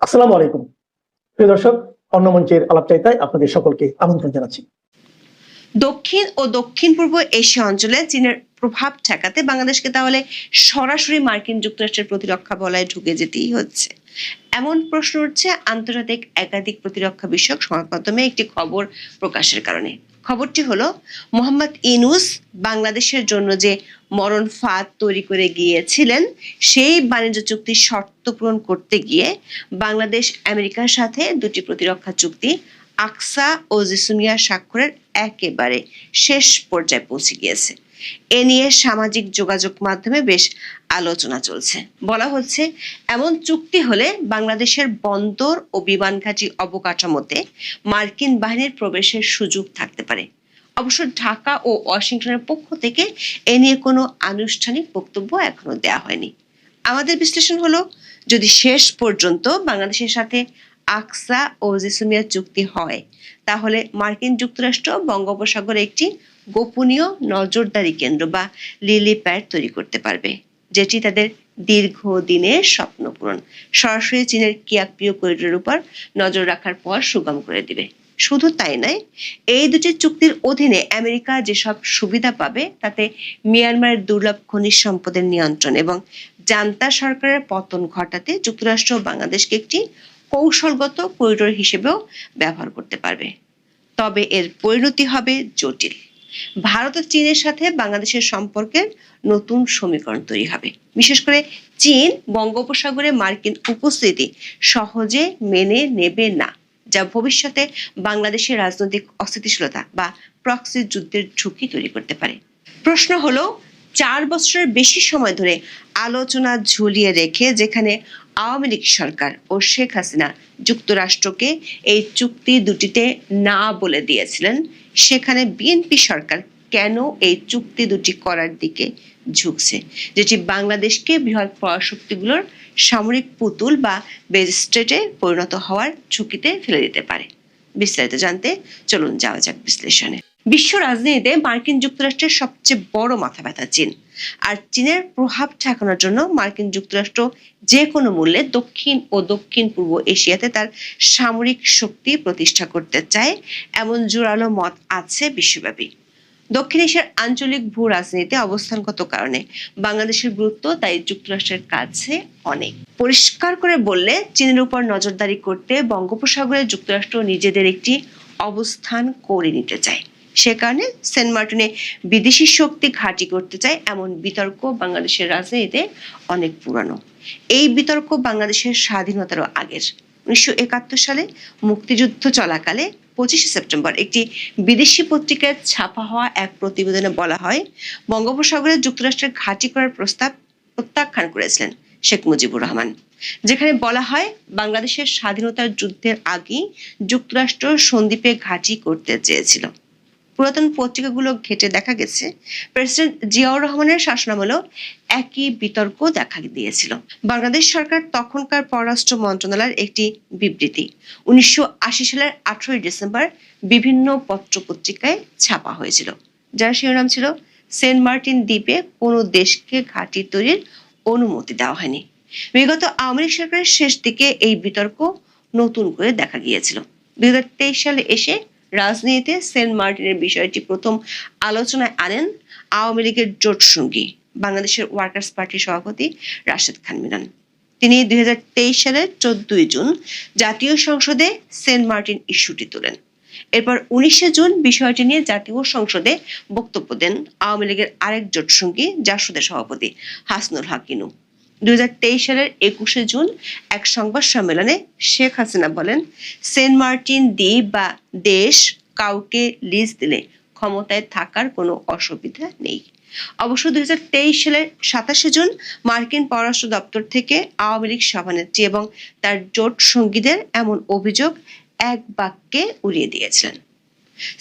আসসালামু আলাইকুম প্রিয় দর্শক, অন্য মঞ্চের আলাপচারিতায় আপনাদের সকলকে আমন্ত্রণ জানাচ্ছি। দক্ষিণ ও দক্ষিণ পূর্ব এশিয়া অঞ্চলে চীনের প্রভাব ঠেকাতে বাংলাদেশকে তাহলে সরাসরি মার্কিন যুক্তরাষ্ট্রের প্রতিরক্ষা বলয়ে ঢুকে যেতেই হচ্ছে, এমন প্রশ্ন উঠছে আন্তর্জাতিক একাধিক প্রতিরক্ষা বিষয়ক সংবাদ মাধ্যমে একটি খবর প্রকাশের কারণে। খবরটি হলো, মোহাম্মদ ইউনূস বাংলাদেশের জন্য যে মরণ ফাঁদ তৈরি করে গিয়েছিলেন, সেই বাণিজ্য চুক্তির শর্ত পূরণ করতে গিয়ে বাংলাদেশ আমেরিকার সাথে দুটি প্রতিরক্ষা চুক্তি আকসা ও জিসুমিয়া স্বাক্ষরের একেবারে শেষ পর্যায়ে পৌঁছে গিয়েছে। এ নিয়ে সামাজিক যোগাযোগ মাধ্যমে বেশ আলোচনা চলছে। বলা হচ্ছে, এমন চুক্তি হলে বাংলাদেশের বন্দর ও বিমান ঘাঁটি অবকাঠামোতে মার্কিন বাহিনীর প্রবেশের সুযোগ থাকতে পারে। অবশ্য ঢাকা ও ওয়াশিংটনের পক্ষ থেকে এ নিয়ে কোনো আনুষ্ঠানিক বক্তব্য এখনো দেওয়া হয়নি। আমাদের বিশ্লেষণ হলো, যদি শেষ পর্যন্ত বাংলাদেশের সাথে আকসা ও জিসুমিয়া চুক্তি হয়, তাহলে মার্কিন যুক্তরাষ্ট্র বঙ্গোপসাগরে একটি গোপনীয় নজরদারি কেন্দ্র বা লিলি প্যাড তৈরি করতে পারবে, যেটি তাদের দীর্ঘদিনের স্বপ্ন পূরণ সরাসরি চীনের কিয়াকপিও করিডোরের উপর নজর রাখার পর সুগম করে দিবে। শুধু তাই নয়, এই দুটি চুক্তির অধীনে আমেরিকা যেসব সুবিধা পাবে তাতে মিয়ানমারের দুর্লভ খনিজ সম্পদের নিয়ন্ত্রণ এবং জান্তা সরকারের পতন ঘটাতে যুক্তরাষ্ট্র বাংলাদেশকে একটি কৌশলগত করিডোর হিসেবেও ব্যবহার করতে পারবে। তবে এর পরিণতি হবে জটিল। ভারত ও চীনের সাথে বাংলাদেশের সম্পর্কের নতুন সমীকরণ তৈরি হবে। বিশেষ করে চীন বঙ্গোপসাগরে মার্কিন উপস্থিতি সহজে মেনে নেবে না, যা ভবিষ্যতে বাংলাদেশের রাজনৈতিক অস্থিতিশীলতা বা প্রক্সি যুদ্ধের ঝুঁকি তৈরি করতে পারে। প্রশ্ন হলো, 4 বছরের বেশি সময় ধরে আলোচনা ঝুলিয়ে রেখে যেখানে আওয়ামী লীগ সরকার ও শেখ হাসিনা যুক্তরাষ্ট্রকে এই চুক্তি দুটিতে না বলে দিয়েছিলেন, সেখানে বিএনপি সরকার কেন এই চুক্তি দুটি করার দিকে ঝুঁকছে, যেটি বাংলাদেশকে বৃহৎ পরাশক্তিগুলোর সামরিক পুতুল বা বেজস্টেটে পরিণত হওয়ার ঝুঁকিতে ফেলে দিতে পারে? বিস্তারিত জানতে চলুন যাওয়া যাক বিশ্লেষণে। বিশ্ব রাজনীতিতে মার্কিন যুক্তরাষ্ট্রের সবচেয়ে বড় মাথা ব্যথা চীন। আর চীনের প্রভাব ঠেকানোর জন্য মার্কিন যুক্তরাষ্ট্র যে কোনো মূল্যে দক্ষিণ ও দক্ষিণ পূর্ব এশিয়াতে তার সামরিক শক্তি প্রতিষ্ঠা করতে চায়, এমন জোরালো মত আছে বিশ্বব্যাপী। দক্ষিণ এশিয়ার আঞ্চলিক ভূ রাজনীতিতে অবস্থানগত কারণে বাংলাদেশের গুরুত্ব তাই যুক্তরাষ্ট্রের কাছে অনেক। পরিষ্কার করে বললে, চীনের উপর নজরদারি করতে বঙ্গোপসাগরে যুক্তরাষ্ট্র নিজেদের একটি অবস্থান করে নিতে চায়। সে কারণে সেন্ট মার্টিনে বিদেশি শক্তি ঘাঁটি করতে চায়, এমন বিতর্ক বাংলাদেশের রাজনীতিতে অনেক পুরানো। এই বিতর্ক বাংলাদেশের স্বাধীনতারও আগের। 1971 সালে মুক্তিযুদ্ধ চলাকালে 25 সেপ্টেম্বর একটি বিদেশি পত্রিকায় ছাপা হওয়া এক প্রতিবেদনে বলা হয়, বঙ্গোপসাগরে যুক্তরাষ্ট্রের ঘাঁটি করার প্রস্তাব প্রত্যাখ্যান করেছিলেন শেখ মুজিবুর রহমান, যেখানে বলা হয় বাংলাদেশের স্বাধীনতার যুদ্ধের আগেই যুক্তরাষ্ট্র সন্দ্বীপে ঘাঁটি করতে চেয়েছিল। পুরাতন পত্রিকাগুলো ঘেটে দেখা গেছে, প্রেসিডেন্ট জিয়াউর রহমানের শাসনামলেও একই বিতর্ক দেখা দিয়েছিল। বাংলাদেশ সরকার তখনকার পররাষ্ট্র মন্ত্রণালয়ের একটি বিবৃতি 1980 সালের 18 ডিসেম্বর বিভিন্ন পত্রপত্রিকায় ছাপা হয়েছিল, যার শিরোনাম ছিল, সেন্ট মার্টিন দ্বীপে কোনো দেশকে ঘাঁটি তৈরির অনুমতি দেওয়া হয়নি। বিগত আওয়ামী লীগ সরকারের শেষ দিকে এই বিতর্ক নতুন করে দেখা গিয়েছিল। 2023 সালে এসে রাজনীতিতে সেন্ট মার্টিনের বিষয়টি প্রথম আলোচনায় আনেন আওয়ামী লীগের জোট সঙ্গী বাংলাদেশের ওয়ার্কার্স পার্টির সভাপতি রাশেদ খান মিলন। তিনি 2023 সালের 14 জুন জাতীয় সংসদে সেন্ট মার্টিন ইস্যুটি তোলেন। এরপর 19 জুন বিষয়টি নিয়ে জাতীয় সংসদে বক্তব্য দেন আওয়ামী লীগের আরেক জোট সঙ্গী জাসদের সভাপতি হাসনুল হক ইনু। 2023 সালের 21 জুন এক সংবাদ সম্মেলনে শেখ হাসিনা বলেন, সেন্ট মার্টিন দ্বীপ বা দেশ কাউকে লিজ দিলে ক্ষমতায় থাকার কোনো অসুবিধা নেই। অবশ্য 2023 সালের 27 জুন মার্কিন পররাষ্ট্র দপ্তর থেকে আওয়ামী লীগ সভানেত্রী এবং তার জোট সঙ্গীদের এমন অভিযোগ এক বাক্যে উড়িয়ে দিয়েছিলেন।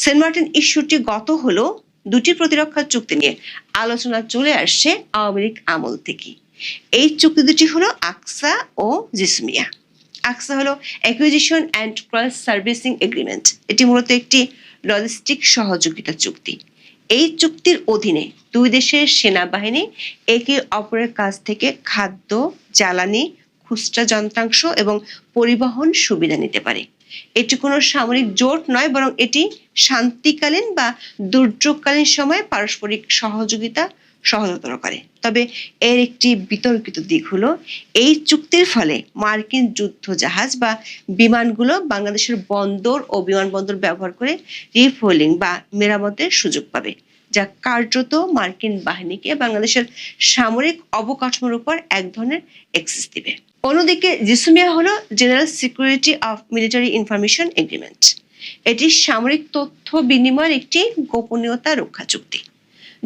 সেন্ট মার্টিন ইস্যুটি গত হলো দুটি প্রতিরক্ষা চুক্তি নিয়ে আলোচনা চলে আসছে আওয়ামী লীগ আমল থেকে। এই চুক্তি দুটি হলো আকসা ও জিসমিয়া। আকসা হলো acquisition and cross servicing agreement. এটি মূলত একটি লজিস্টিক সহযোগিতা চুক্তি। এই চুক্তির অধীনে দুই দেশের সেনাবাহিনী একে অপরের কাছ থেকে খাদ্য, জ্বালানি, খুচরা যন্ত্রাংশ এবং পরিবহন সুবিধা নিতে পারে। এটি কোনো সামরিক জোট নয়, বরং এটি শান্তিকালীন বা দুর্যোগকালীন সময়ে পারস্পরিক সহযোগিতা সহজতর করে। তবে এর একটি বিতর্কিত দিক হলো এই চুক্তির ফলে মার্কিন যুদ্ধ জাহাজ বা বিমানগুলো বাংলাদেশের বন্দর ও বিমানবন্দর ব্যবহার করে রিফুয়েলিং বা মেরামতের সুযোগ পাবে, যা কার্যত মার্কিন বাহিনীকে বাংলাদেশের সামরিক অবকাঠামোর উপর এক ধরনের অ্যাক্সেস দিবে। অন্যদিকে জিসুমিয়া হলো general security of military information agreement. এটি সামরিক তথ্য বিনিময়ের একটি গোপনীয়তা রক্ষা চুক্তি।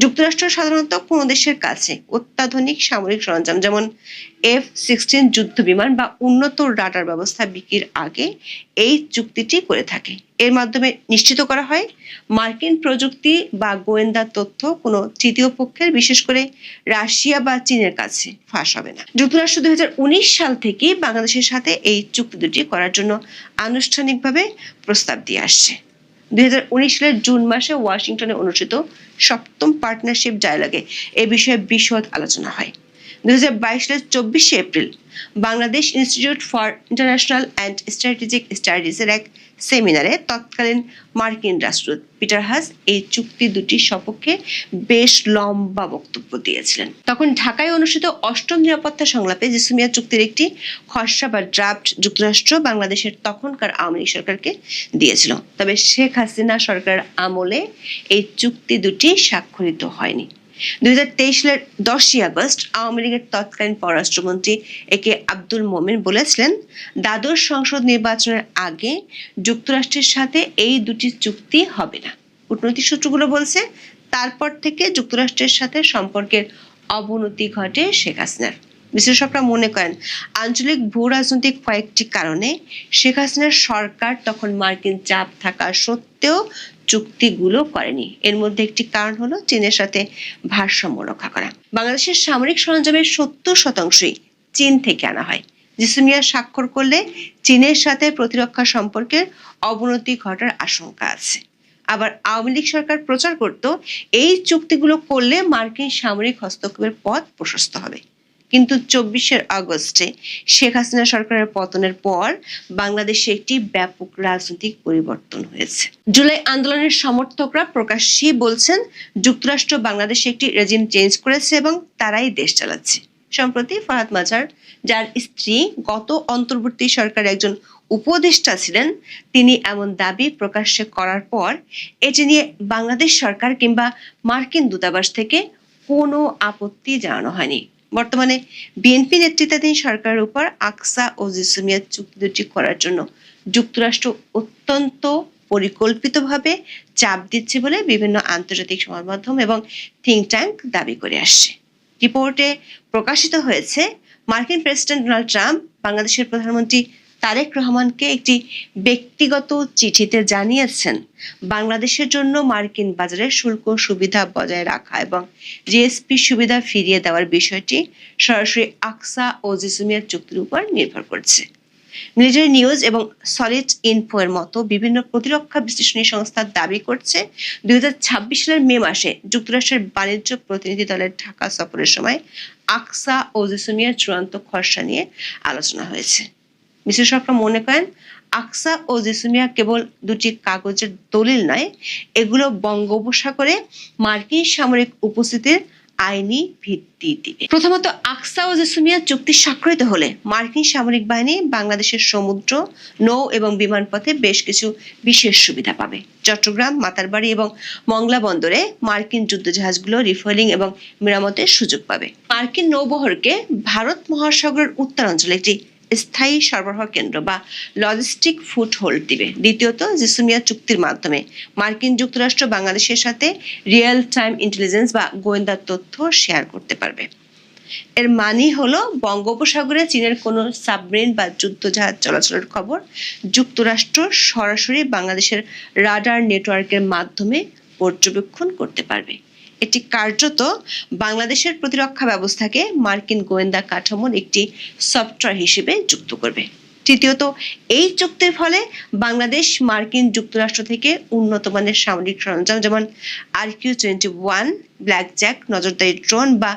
যুক্তরাষ্ট্র সাধারণত কোনো দেশের কাছে অত্যাধুনিক সামরিক সরঞ্জাম যেমন F-16 যুদ্ধ বিমান বা উন্নত রাডার ব্যবস্থা বিক্রির আগে এই চুক্তিটি করে থাকে। এর মাধ্যমে নিশ্চিত করা হয় মার্কিন প্রযুক্তি বা গোয়েন্দা তথ্য কোনো তৃতীয় পক্ষের, বিশেষ করে রাশিয়া বা চীনের কাছে ফাঁস হবে না। যুক্তরাষ্ট্র 2019 সাল থেকে বাংলাদেশের সাথে এই চুক্তি দুটি করার জন্য আনুষ্ঠানিকভাবে প্রস্তাব দিয়ে আসছে। 2019 সালের জুন মাসে ওয়াশিংটনে অনুষ্ঠিত 7ম পার্টনারশিপ ডায়ালগে এ বিষয়ে বিশদ আলোচনা হয়। 2022 সালের 24শে April Bangladesh institute for international and strategic স্টাডিজের এক সেমিনারে তৎকালীন মার্কিন রাষ্ট্রদূত পিটার হাস এই চুক্তি দুটির সপক্ষে বেশ লম্বা বক্তব্য দিয়েছিলেন। তখন ঢাকায় অনুষ্ঠিত 8ম নিরাপত্তা সংলাপে জিসুমিয়া চুক্তির একটি খসড়া বা ড্রাফট যুক্তরাষ্ট্র বাংলাদেশের তখনকার আওয়ামী লীগ সরকারকে দিয়েছিল। তবে শেখ হাসিনা সরকার আমলে এই চুক্তি দুটি স্বাক্ষরিত হয়নি। 2023 সালের 10ই আগস্ট আওয়ামী লীগের তৎকালীন পররাষ্ট্রমন্ত্রী একে আব্দুল মোমেন বলেছিলেন, দ্বাদশ সংসদ নির্বাচনের আগে যুক্তরাষ্ট্রের সাথে এই দুটি চুক্তি হবে না। কূটনৈতিক সূত্রগুলো বলছে, তারপর থেকে যুক্তরাষ্ট্রের সাথে সম্পর্কের অবনতি ঘটে শেখ হাসিনার। বিশ্লেষকরা মনে করেন, আঞ্চলিক ভূ রাজনৈতিক কয়েকটি কারণে শেখ হাসিনার সরকার তখন মার্কিন চাপ থাকা সত্ত্বেও চুক্তিগুলো করেনি। এর মধ্যে একটি কারণ হলো চীনের সাথে ভারসাম্য রক্ষা করা। বাংলাদেশের সামরিক সরঞ্জামের 70% চীন থেকে আনা হয়। জিসুমিয়া স্বাক্ষর করলে চীনের সাথে প্রতিরক্ষা সম্পর্কের অবনতি ঘটার আশঙ্কা আছে। আবার আওয়ামী লীগ সরকার প্রচার করত, এই চুক্তিগুলো করলে মার্কিন সামরিক হস্তক্ষেপের পথ প্রশস্ত হবে। কিন্তু 24শে আগস্টে শেখ হাসিনা সরকারের পতনের পর বাংলাদেশে একটি ব্যাপক রাজনৈতিক পরিবর্তন হয়েছে। জুলাই আন্দোলনের সমর্থকরা প্রকাশ্যেই বলছেন, যুক্তরাষ্ট্র বাংলাদেশে একটি রেজিম চেঞ্জ করেছে এবং তারাই দেশ চালাচ্ছে। সম্প্রতি ফরহাদ মাজার, যার স্ত্রী গত অন্তর্বর্তী সরকারের একজন উপদেষ্টা ছিলেন, তিনি এমন দাবি প্রকাশ্যে করার পর এটি নিয়ে বাংলাদেশ সরকার কিংবা মার্কিন দূতাবাস থেকে কোনো আপত্তি জানানো হয়নি। বর্তমানে বিএনপি নেতৃত্বাধীন সরকারের উপর আকসা ও জিসুমিয়া চুক্তি দুটি করার জন্য যুক্তরাষ্ট্র অত্যন্ত পরিকল্পিতভাবে চাপ দিচ্ছে বলে বিভিন্ন আন্তর্জাতিক সংবাদ মাধ্যম এবং থিঙ্ক ট্যাঙ্ক দাবি করে আসছে। রিপোর্টে প্রকাশিত হয়েছে, মার্কিন প্রেসিডেন্ট ডোনাল্ড ট্রাম্প বাংলাদেশের প্রধানমন্ত্রী তারেক রহমানকে একটি ব্যক্তিগত চিঠিতে জানিয়েছেন, বাংলাদেশের জন্য মার্কিন বাজারে শুল্ক সুবিধা বজায় রাখা এবং জিএসপি সুবিধা ফিরিয়ে দেওয়ার বিষয়টি সরাসরি আকসা ও জিসুমিয়া চুক্তির উপর নির্ভর করছে। মিলিটারি নিউজ এবং সলিড ইনফো এর মতো বিভিন্ন প্রতিরক্ষা বিশ্লেষণী সংস্থা দাবি করছে, 2026 সালের মে মাসে যুক্তরাষ্ট্রের বাণিজ্য প্রতিনিধি দলের ঢাকা সফরের সময় আকসা ও জিসুমিয়ার চূড়ান্ত খসড়া নিয়ে আলোচনা হয়েছে। বিশ্লেষকরা মনে করেন, আকসা ও জিসুমিয়া কেবল দুটি কাগজের দলিল নয়, এগুলো বঙ্গোপসাগরে মার্কিন সামরিক উপস্থিতির আইনি ভিত্তি দিবে। প্রথমত, আকসা ও জিসুমিয়া চুক্তি স্বাক্ষরিত হলে মার্কিন সামরিক বাহিনী বাংলাদেশের সমুদ্র, নৌ এবং বিমান পথে বেশ কিছু বিশেষ সুবিধা পাবে। চট্টগ্রাম, মাতারবাড়ি এবং মংলা বন্দরে মার্কিন যুদ্ধজাহাজগুলো রিফুয়েলিং এবং মেরামতের সুযোগ পাবে। মার্কিন নৌবহরকে ভারত মহাসাগরের উত্তরাঞ্চলে একটি স্থায়ী সরবরাহ কেন্দ্র বা লজিস্টিক ফুটহোল্ড দিবে। দ্বিতীয়ত, জিসুমিয়া চুক্তির মাধ্যমে মার্কিন যুক্তরাষ্ট্র বাংলাদেশের সাথে রিয়েল টাইম ইন্টেলিজেন্স বা গোয়েন্দা তথ্য শেয়ার করতে পারবে। এর মানে হলো, বঙ্গোপসাগরে চীনের কোনো সাবমেরিন বা যুদ্ধজাহাজ চলাচলের খবর যুক্তরাষ্ট্র সরাসরি বাংলাদেশের রাডার নেটওয়ার্কের মাধ্যমে পর্যবেক্ষণ করতে পারবে। এটি কার্যত বাংলাদেশের প্রতিরক্ষা ব্যবস্থাকে মার্কিন গোয়েন্দা কাঠামোর একটি সফটওয়্যার হিসেবে যুক্ত করবে। তৃতীয়ত, এই চুক্তির ফলে বাংলাদেশ মার্কিন যুক্তরাষ্ট্র থেকে উন্নত মানের সামরিক সরঞ্জাম যেমন RQ-21, ব্ল্যাকজ্যাক নজরদারি ড্রোন বা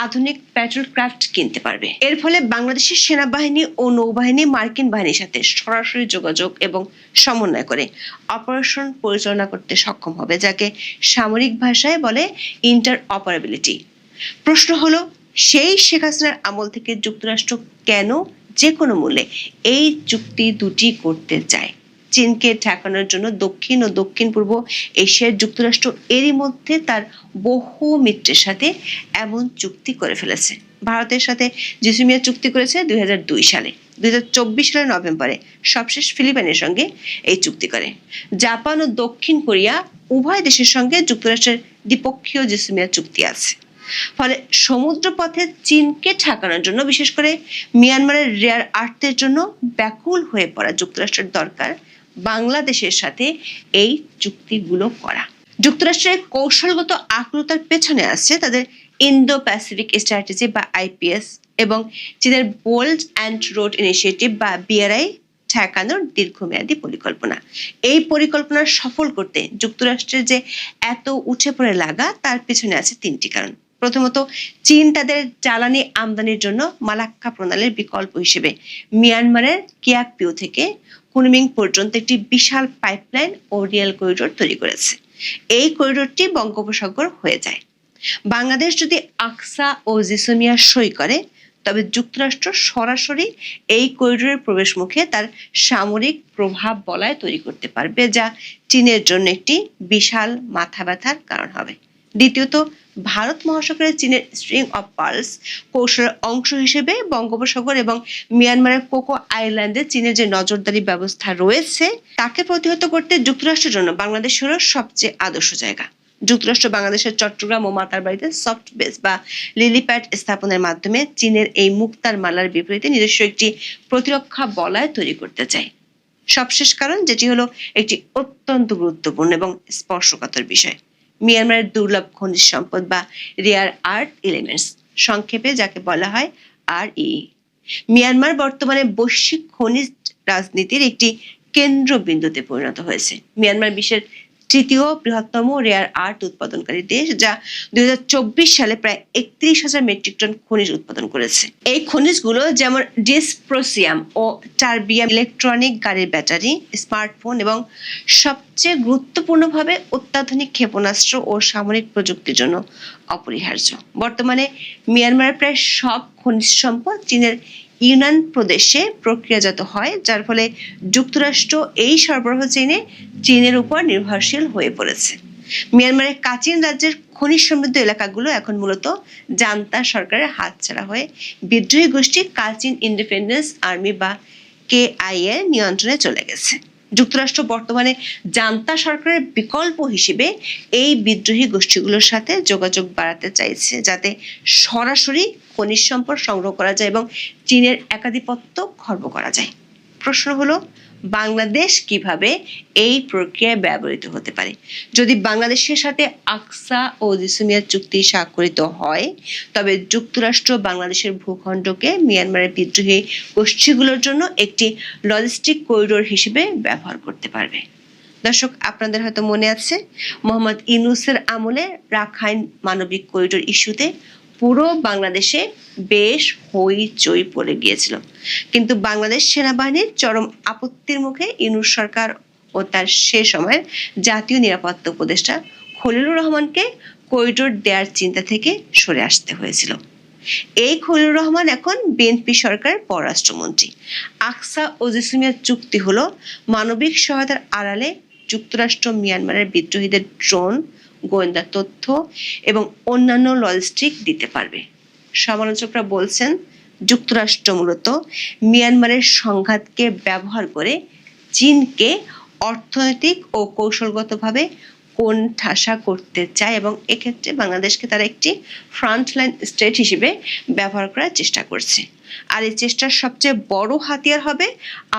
আধুনিক প্যাট্রোল ক্রাফট কিনতে পারবে। এর ফলে বাংলাদেশের সেনাবাহিনী ও নৌবাহিনী মার্কিন বাহিনীর সাথে সরাসরি যোগাযোগ এবং সমন্বয় করে অপারেশন পরিচালনা করতে সক্ষম হবে, যাকে সামরিক ভাষায় বলে ইন্টার অপারেবিলিটি। প্রশ্ন হলো, সেই শেখ হাসিনার আমল থেকে যুক্তরাষ্ট্র কেন যে কোনো মূল্যে এই চুক্তি দুটি করতে চায়? চীনকে ঠেকানোর জন্য দক্ষিণ ও দক্ষিণ পূর্ব এশিয়ার যুক্তরাষ্ট্র এরই মধ্যে তার বহু মিত্রের সাথে এমন চুক্তি করে ফেলেছে। ভারতের সাথে জিসিমিয়া চুক্তি করেছে 2002 সালে। 2024 সালের নভেম্বরে সবশেষ ফিলিপাইনের সঙ্গে এই চুক্তি করে। জাপান ও দক্ষিণ কোরিয়া উভয় দেশের সঙ্গে যুক্তরাষ্ট্রের দ্বিপক্ষীয় জিসিমিয়া চুক্তি আছে। ফলে সমুদ্রপথে চীনকে ঠেকানোর জন্য, বিশেষ করে মিয়ানমারের রেয়ার আর্থের জন্য ব্যাকুল হয়ে পড়া যুক্তরাষ্ট্রের দরকার বাংলাদেশের সাথে এই চুক্তিগুলো করা। যুক্তরাষ্ট্রের কৌশলগত আকুলতার পেছনে আছে তাদের ইন্দো প্যাসিফিক স্ট্র্যাটেজি বা IPS এবং চীনের বোল্ড অ্যান্ড রোড ইনিশিয়েটিভ বা BRI ঠেকানোর দীর্ঘমেয়াদী পরিকল্পনা। এই পরিকল্পনা সফল করতে যুক্তরাষ্ট্রের যে এত উঠে পড়ে লাগা, তার পেছনে আছে তিনটি কারণ। প্রথমত, চীন তাদের জ্বালানি আমদানির জন্য মালাক্কা প্রণালীর বিকল্প হিসেবে মিয়ানমারের কিয়াকপিউ থেকে কুনমিং পর্যন্ত একটি বিশাল পাইপলাইন ও রেল করিডোর তৈরি করেছে। এই করিডোরটি বঙ্গোপসাগর হয়ে যায়। বাংলাদেশ যদি আকসা ও জিসমিয়া সই করে, তবে যুক্তরাষ্ট্র সরাসরি এই করিডোরের প্রবেশ মুখে তার সামরিক প্রভাব বলয় তৈরি করতে পারবে, যা চীনের জন্য একটি বিশাল মাথা ব্যথার কারণ হবে। দ্বিতীয়ত, ভারত মহাসাগরে চীনের স্ট্রিং অফ পার্লস কৌশলের অংশ হিসেবে বঙ্গোপসাগর এবং মিয়ানমারের কোকো আইল্যান্ডে চীনের যে নজরদারি ব্যবস্থা রয়েছে, তাকে প্রতিহত করতে যুক্তরাষ্ট্রের জন্য বাংলাদেশ হলো সবচেয়ে আদর্শ জায়গা। যুক্তরাষ্ট্র বাংলাদেশের চট্টগ্রাম ও মাতারবাড়িতে সফট বেস বা লিলিপ্যাড স্থাপনের মাধ্যমে চীনের এই মুক্তার মালার বিপরীতে নিজস্ব একটি প্রতিরক্ষা বলয় তৈরি করতে চায়। সবশেষ কারণ, যেটি হলো একটি অত্যন্ত গুরুত্বপূর্ণ এবং স্পর্শকাতর বিষয়, মিয়ানমারের দুর্লভ খনিজ সম্পদ বা রেয়ার আর্থ এলিমেন্টস, সংক্ষেপে যাকে বলা হয় RE। মিয়ানমার বর্তমানে বৈশ্বিক খনিজ রাজনীতির একটি কেন্দ্রবিন্দুতে পরিণত হয়েছে। মিয়ানমার বিশ্বের তৃতীয় বৃহত্তম রেয়ার আর্থ উৎপাদনকারী দেশ, যা 2024 সালে প্রায় 31,000 মেট্রিক টন খনিজ উৎপাদন করেছে। এই খনিজগুলো যেমন ডিসপ্রোসিয়াম ও টারবিয়াম ইলেকট্রনিক গাড়ির ব্যাটারি, স্মার্টফোন এবং সবচেয়ে গুরুত্বপূর্ণভাবে অত্যাধুনিক ক্ষেপণাস্ত্র ও সামরিক প্রযুক্তির জন্য অপরিহার্য। বর্তমানে মিয়ানমারের প্রায় সব খনিজ সম্পদ চীনের ইউনান প্রদেশে প্রক্রিয়াজাত হয়, যার ফলে যুক্তরাষ্ট্র এই সরবরাহ চেইনে চীনের উপর নির্ভরশীল হয়ে পড়েছে। মিয়ানমারের কাচিন রাজ্যের খনিজ সমৃদ্ধ এলাকাগুলো এখন মূলত জান্তা সরকারের হাতছাড়া হয়ে বিদ্রোহী গোষ্ঠী কাচিন ইন্ডিপেন্ডেন্স আর্মি বা KIA এর নিয়ন্ত্রণে চলে গেছে। যুক্তরাষ্ট্র বর্তমানে জান্তা সরকারের বিকল্প হিসেবে এই বিদ্রোহী গোষ্ঠীগুলোর সাথে যোগাযোগ বাড়াতে চাইছে, যাতে সরাসরি খনিজ সম্পদ সংগ্রহ করা যায় এবং চীনের একাধিপত্য খর্ব করা যায়। প্রশ্ন হলো, বাংলাদেশ কিভাবে এই প্রক্রিয়ায় ব্যবহৃত হতে পারে? যদি বাংলাদেশের সাথে আকসা ও জিসমিয়া চুক্তি স্বাক্ষরিত হয়, তবে যুক্তরাষ্ট্র বাংলাদেশের ভূখণ্ডকে মিয়ানমারের বিদ্রোহী গোষ্ঠীগুলোর জন্য একটি লজিস্টিক করিডোর হিসেবে ব্যবহার করতে পারবে। দর্শক, আপনাদের হয়তো মনে আছে, মোহাম্মদ ইউনূসের আমলে রাখাইন মানবিক করিডোর ইস্যুতে পুরো বাংলাদেশে বেশ হইচই পড়ে গিয়েছিল, কিন্তু বাংলাদেশ সেনাবাহিনীর চরম আপত্তির মুখে ইউনূস সরকার ও তার সে সময়ের জাতীয় নিরাপত্তা উপদেষ্টা খলিলুর রহমানকে করিডোর দেওয়ার চিন্তা থেকে সরে আসতে হয়েছিল। এই খলিলুর রহমান এখন বিএনপি সরকারের পররাষ্ট্রমন্ত্রী। আকসা ও জিসমিয়া চুক্তি হলো মানবিক সহায়তার আড়ালে যুক্তরাষ্ট্র মিয়ানমারের বিদ্রোহীদের ড্রোন, গোয়েন্দা তথ্য এবং অন্যান্য লজিস্টিক দিতে পারবে। সমালোচকরা বলছেন, যুক্তরাষ্ট্র মূলত মিয়ানমারের সংঘাতকে ব্যবহার করে চীনকে অর্থনৈতিক ও কৌশলগতভাবে কোণঠাসা করতে চায় এবং এক্ষেত্রে বাংলাদেশকে তারা একটি ফ্রন্টলাইন স্টেট হিসেবে ব্যবহার করার চেষ্টা করছে। আর এই চেষ্টার সবচেয়ে বড় হাতিয়ার হবে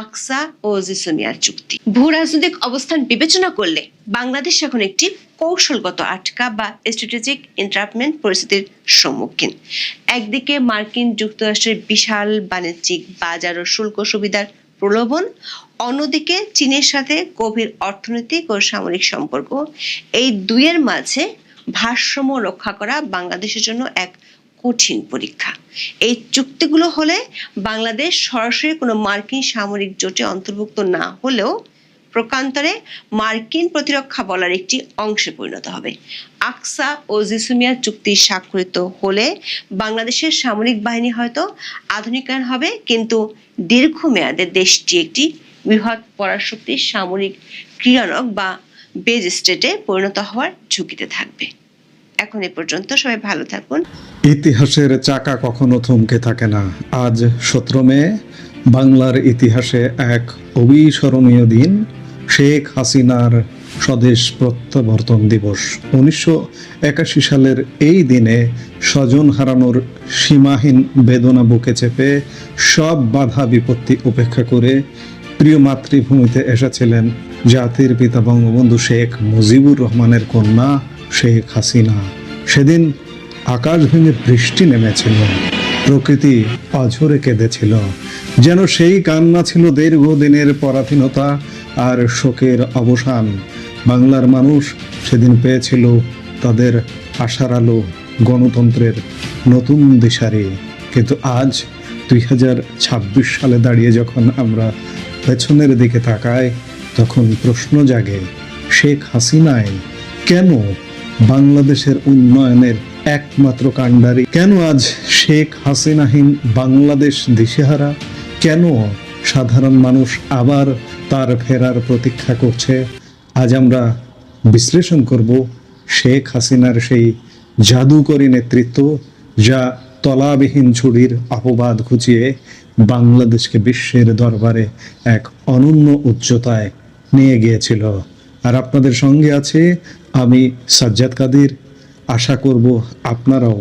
আকসা ও জিসমিয়া চুক্তি। ভূ রাজনৈতিক অবস্থান বিবেচনা করলে বাংলাদেশ এখন একটি কৌশলগত আটকা বা স্ট্র্যাটেজিক ইন্টারাপমেন্ট পরিস্থিতির সম্মুখীন। একদিকে মার্কিন যুক্তরাষ্ট্রের বিশাল বাণিজ্যিক বাজার ও শুল্ক সুবিধার প্রলোভন, অন্যদিকে চীনের সাথে গভীর অর্থনৈতিক ও সামরিক সম্পর্ক, এই দুইয়ের মাঝে ভারসাম্য রক্ষা করা বাংলাদেশের জন্য এক কঠিন পরীক্ষা। এই চুক্তিগুলো হলে বাংলাদেশ সরাসরি কোনো মার্কিন সামরিক জোটে অন্তর্ভুক্ত না হলেও প্রকান্তরে মার্কিন প্রতিরক্ষা বলার একটি অংশে পরিণত হবে। আকসা ও জিসুমিয়া চুক্তি স্বাক্ষরিত হলে বাংলাদেশের সামরিক বাহিনী হয়তো আধুনিকায়ন হবে, কিন্তু দীর্ঘমেয়াদে দেশটি একটি বৃহৎ পরাশক্তির সামরিক ক্রীড়ানক বা বেজ স্টেটে পরিণত হওয়ার ঝুঁকিতে থাকবে। এখন এ পর্যন্ত, সবাই ভালো থাকুন। ইতিহাসের চাকা কখনো থমকে থাকে না। আজ 17 মে বাংলার ইতিহাসে এক অবিস্মরণীয় দিন, শেখ হাসিনার স্বদেশ প্রত্যাবর্তন দিবস। 1981 সালের এই দিনে স্বজন হারানোর সীমাহীন বেদনা বুকে চেপে সব বাধা বিপত্তি উপেক্ষা করে প্রিয় মাতৃভূমিতে এসেছিলেন জাতির পিতা বঙ্গবন্ধু শেখ মুজিবুর রহমানের কন্যা শেখ হাসিনা। সেদিন আকাশ ভেঙে বৃষ্টি নেমেছিল, প্রকৃতি অঝরে কেঁদেছিল, যেন সেই কান্না ছিল দীর্ঘদিনের পরাধীনতা আর শোকের অবসান। বাংলার মানুষ সেদিন পেয়েছিল তাদের আশার আলো, গণতন্ত্রের নতুন দিশারি। কিন্তু আজ 2026 সালে দাঁড়িয়ে যখন আমরা পেছনের দিকে তাকাই, তখন প্রশ্ন জাগে, শেখ হাসিনাই কেন বাংলাদেশের উন্নয়নের একমাত্র কাণ্ডারি? কেন আজ শেখ হাসিনাহীন বাংলাদেশ দিশেহারা? কেন সাধারণ মানুষ আবার তার ফেরার প্রতীক্ষা করছে? আজ আমরা বিশ্লেষণ করব শেখ হাসিনার সেই জাদুকরী নেতৃত্ব, যা তলাবিহীন ছুরির অপবাদ ঘুচিয়ে বাংলাদেশকে বিশ্বের দরবারে এক অনন্য উচ্চতায় নিয়ে গিয়েছিল। আর আপনাদের সঙ্গে আছে আমি সাজ্জাদ কাদির। আশা করব আপনারাও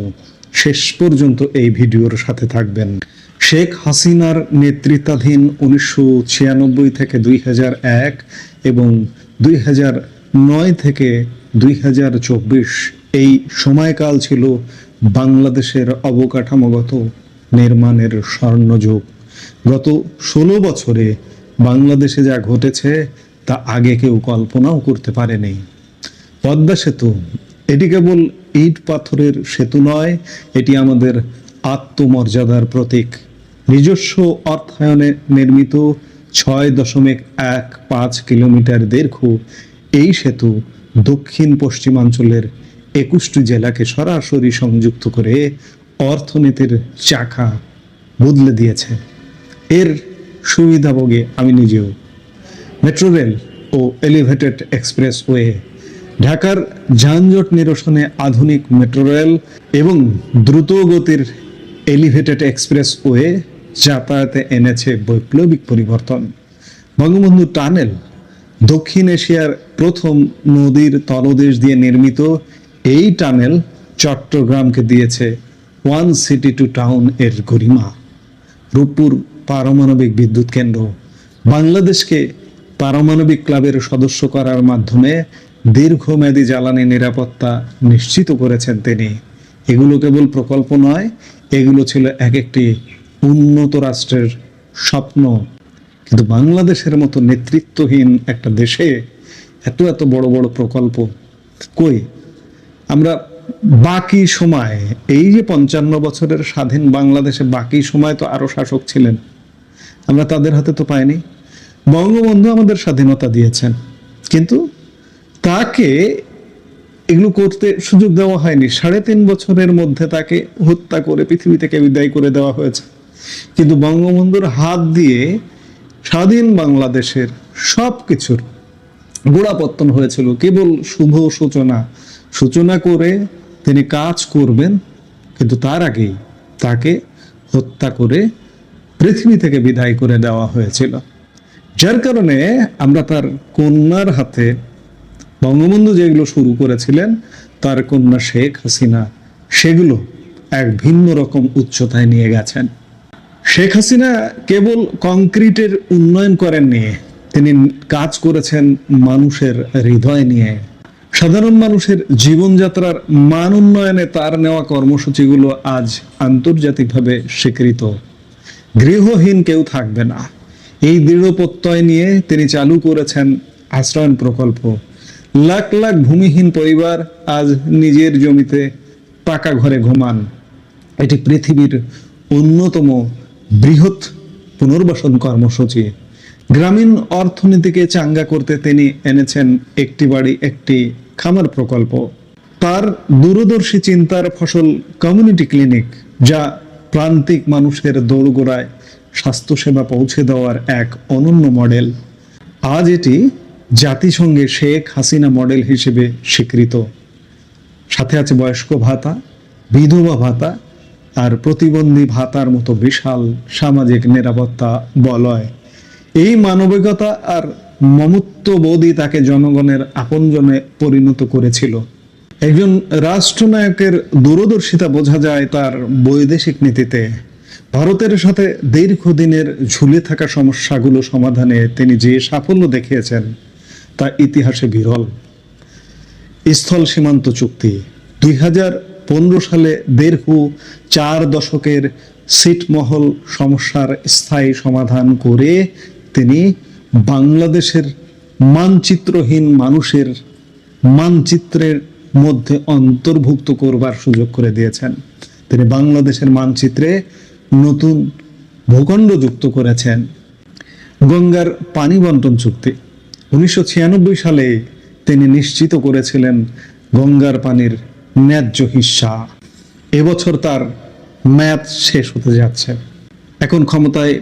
শেষ পর্যন্ত এই ভিডিওর সাথে থাকবেন। শেখ হাসিনার নেতৃত্বাধীন 1996 থেকে 2001 এবং 2009 থেকে 2024 এই সময়কাল ছিল বাংলাদেশের অবকাঠামোগত নির্মাণের স্বর্ণযুগ। গত 16 বছরে বাংলাদেশে যা ঘটেছে তা আগে কেউ কল্পনাও করতে পারেনি। পদ্মা সেতু, এটি কেবল ইট পাথরের সেতু নয়, এটি আমাদের আত্মমর্যাদার প্রতীক। নিজস্ব অর্থায়নে নির্মিত 6.15 কিলোমিটার দীর্ঘ এই সেতু দক্ষিণ পশ্চিমাঞ্চলের 21টি জেলাকে সরাসরি সংযুক্ত করে অর্থনীতির চাকা বদলে দিয়েছে। এর সুবিধাভোগী আমি নিজেও। মেট্রো রেল ও এলিভেটেড এক্সপ্রেসওয়ে, ঢাকার যানজট নিরসনে আধুনিক মেট্রো রেল এবং দ্রুত গতির এলিভেটেড এক্সপ্রেসওয়ে যাতায়াতে এনেছে বৈপ্লবিক পরিবর্তন। বঙ্গবন্ধু টানেল, দক্ষিণ এশিয়ার প্রথম নদীর তলদেশ দিয়ে নির্মিত এই টানেল চট্টগ্রামকে দিয়েছে ওয়ান সিটি টু টাউন এর গরিমা। রূপপুর পারমাণবিক বিদ্যুৎ কেন্দ্র, বাংলাদেশকে পারমাণবিক ক্লাবের সদস্য করার মাধ্যমে দীর্ঘমেয়াদী জ্বালানি নিরাপত্তা নিশ্চিত করেছেন তিনি। এগুলো কেবল প্রকল্প নয়, এগুলো ছিল এক একটি উন্নত রাষ্ট্রের স্বপ্ন। কিন্তু বাংলাদেশের মতো নেতৃত্বহীন একটা দেশে এত এত বড় বড় প্রকল্প কই? আমরা বাকি সময়, এই যে 55 বছরের স্বাধীন বাংলাদেশে বাকি সময় তো আরো শাসক ছিলেন, আমরা তাদের হাতে তো পাইনি। বঙ্গবন্ধু আমাদের স্বাধীনতা দিয়েছেন, কিন্তু তাকে এগুলো করতে সুযোগ দেওয়া হয়নি। 3.5 বছরের মধ্যে তাকে হত্যা করে পৃথিবী থেকে বিদায় করে দেওয়া হয়েছে। কিন্তু বঙ্গবন্ধুর হাত দিয়ে স্বাধীন বাংলাদেশের সবকিছুর গোড়াপত্তন হয়েছিল। কেবল শুভ সূচনা করে তিনি কাজ করবেন, কিন্তু তার আগেই তাকে হত্যা করে পৃথিবী থেকে বিদায় করে দেওয়া হয়েছিল। যার কারণে আমরা তার কন্যার হাতে, বঙ্গবন্ধু যেগুলো শুরু করেছিলেন, তার কন্যা শেখ হাসিনা সেগুলো এক ভিন্ন রকম উচ্চতায় নিয়ে গেছেন। শেখ হাসিনা কেবল কংক্রিটের উন্নয়ন করেননি, তিনি কাজ করেছেন মানুষের হৃদয় নিয়ে। সাধারণ মানুষের জীবনযাত্রার মান উন্নয়নে তার নেওয়া কর্মসূচিগুলো আজ আন্তর্জাতিকভাবে স্বীকৃত। গৃহহীন কেউ থাকবে না, এই দৃঢ় প্রত্যয় নিয়ে তিনি চালু করেছেন আশ্রয়ণ প্রকল্প। লাখ লাখ ভূমিহীন পরিবার আজ নিজের জমিতে পাকা ঘরে ঘুমান। এটি পৃথিবীর অন্যতম বৃহৎ পুনর্বাসন কর্মসূচি। গ্রামীণ অর্থনীতিকে চাঙ্গা করতে তিনি এনেছেন একটি বাড়ি একটি খামার প্রকল্প। তার দূরদর্শী চিন্তার ফসল কমিউনিটি ক্লিনিক, যা প্রান্তিক মানুষের দোরগোড়ায় স্বাস্থ্যসেবা পৌঁছে দেওয়ার এক অনন্য মডেল। আজ এটি জাতিসংঘে শেখ হাসিনা মডেল হিসেবে স্বীকৃত। সাথে আছে বয়স্ক ভাতা, বিধবা ভাতা আর প্রতিবন্ধী ভাতার মতো বিশাল সামাজিক নিরাপত্তা বলয়। এই মানবিকতা আর মমত্ববোধই তাকে জনগণের আপনজনে পরিণত করেছিল। একজন রাষ্ট্রনায়কের দূরদর্শিতা বোঝা যায় তার বৈদেশিক নীতিতে। ভারতের সাথে দীর্ঘদিনের ঝুলে থাকা সমস্যাগুলো সমাধানে তিনি যে সাফল্য দেখিয়েছেন তা ইতিহাসে বিরল। স্থল সীমান্ত চুক্তি 2015 সালে দীর্ঘ 4 দশকের ছিটমহল সমস্যার স্থায়ী সমাধান করে তিনি বাংলাদেশের মানচিত্রহীন মানুষের মানচিত্রের মধ্যে অন্তর্ভুক্ত করবার সুযোগ করে দিয়েছেন। তিনি বাংলাদেশের মানচিত্রে নতুন ভূখণ্ড যুক্ত করেছেন। গঙ্গার পানি বন্টন চুক্তি 1996 সালে তিনি নিশ্চিত করেছিলেন গঙ্গার পানির ন্যায্য হিস্সা। এবছর তার মেয়াদ শেষ হতে যাচ্ছে। এখন ক্ষমতায়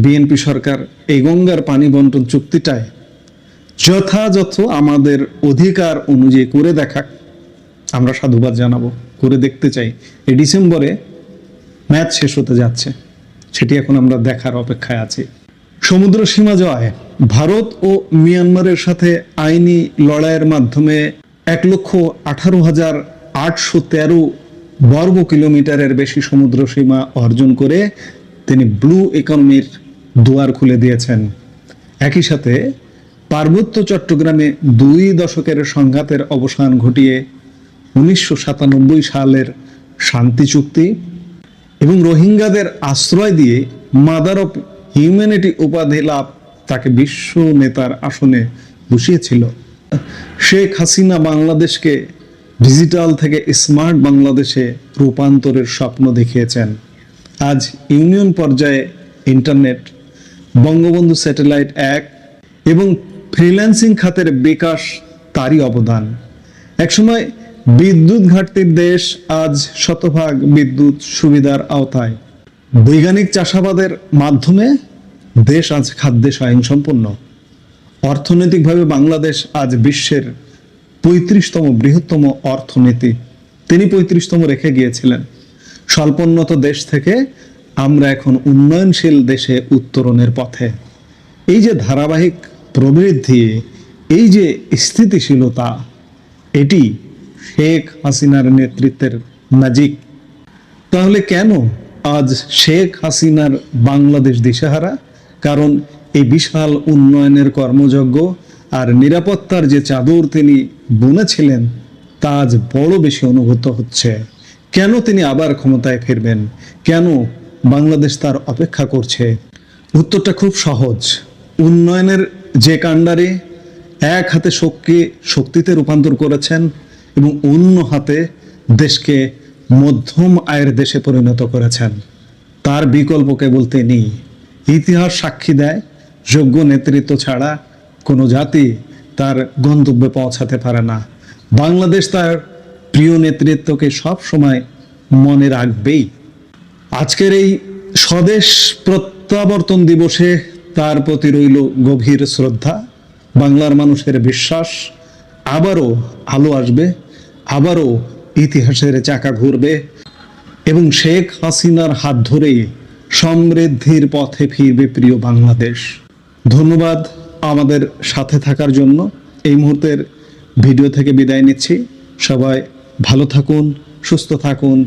বিএনপি সরকার এই গঙ্গার পানি বন্টন চুক্তিটায় যথাযথ আমাদের অধিকার অনুযায়ী করে দেখাক, আমরা সাধুবাদ জানাবো, করে দেখতে চাই। এই ডিসেম্বরে ম্যাচ শেষ হতে যাচ্ছে, সেটি এখন আমরা দেখার অপেক্ষায় আছি। সমুদ্র সীমা জয়, ভারত ও মিয়ানমারের সাথে আইনি লড়াইয়ের মাধ্যমে 1,18,813 বর্গ কিলোমিটারের বেশি সমুদ্র সীমা অর্জন করে তিনি ব্লু ইকোনমির দুয়ার খুলে দিয়েছেন। একই সাথে পার্বত্য চট্টগ্রামে 2 দশকের সংঘাতের অবসান ঘটিয়ে 1997 সালের শান্তি চুক্তি এবং রোহিঙ্গাদের আশ্রয় দিয়ে মাদার অফ হিউম্যানিটি উপাধি লাভ তাকে বিশ্ব নেতার আসনে বসিয়েছিল। শেখ হাসিনা বাংলাদেশকে ডিজিটাল থেকে স্মার্ট বাংলাদেশে রূপান্তরের স্বপ্ন দেখিয়েছেন। আজ ইউনিয়ন পর্যায়ে ইন্টারনেট, বঙ্গবন্ধু স্যাটেলাইট 1 এবং ফ্রিল্যান্সিং খাতের বিকাশ তারই অবদান। একসময় বিদ্যুৎ ঘাটতির দেশ আজ শতভাগ বিদ্যুৎ সুবিধার আওতায়। বৈজ্ঞানিক চাষাবাদের মাধ্যমে দেশ আজ খাদ্যে স্বয়ংসম্পূর্ণ। অর্থনৈতিকভাবে বাংলাদেশ আজ বিশ্বের 35তম বৃহত্তম অর্থনীতি। তিনি 35তম রেখে গিয়েছিলেন। স্বল্পোন্নত দেশ থেকে আমরা এখন উন্নয়নশীল দেশে উত্তরণের পথে। এই যে ধারাবাহিক প্রবৃদ্ধি, এই যে স্থিতিশীলতা, এটি শেখ হাসিনার নেতৃত্বের ম্যাজিক। তাহলে কেন আজ শেখ হাসিনার বাংলাদেশ দিশেহারা? কারণ এই বিশাল উন্নয়নের কর্মযজ্ঞ আর নিরাপত্তার যে চাদর তিনি বুনেছিলেন তা আজ বড় বেশি অনুভূত হচ্ছে। কেন তিনি আবার ক্ষমতায় ফিরবেন? কেন বাংলাদেশ তার অপেক্ষা করছে? উত্তরটা খুব সহজ। উন্নয়নের যে কাণ্ডারে এক হাতে শক্তিতে রূপান্তর করেছেন এবং অন্য হাতে দেশকে মধ্যম আয়ের দেশে পরিণত করেছেন, তার বিকল্প কেবল তিনি। ইতিহাস সাক্ষী দেয়, যোগ্য নেতৃত্ব ছাড়া কোনো জাতি তার গন্তব্যে পৌঁছাতে পারে না। বাংলাদেশ তার প্রিয় নেতৃত্বকে সব সময় মনে রাখবেই। আজকের এই স্বদেশ প্রত্যাবর্তন দিবসে তার প্রতি রইল গভীর শ্রদ্ধা। বাংলার মানুষের বিশ্বাস আবারও আলো আসবে, আবারও ইতিহাসের চাকা ঘুরবে এবং শেখ হাসিনার হাত ধরেই সমৃদ্ধির পথে ফিরবে প্রিয় বাংলাদেশ। ধন্যবাদ আমাদের সাথে থাকার জন্য। এই মুহূর্তের ভিডিও থেকে বিদায় নিচ্ছি। সবাই ভালো থাকুন, সুস্থ থাকুন।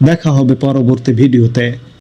দেখা হবে পরবর্তী ভিডিওতে।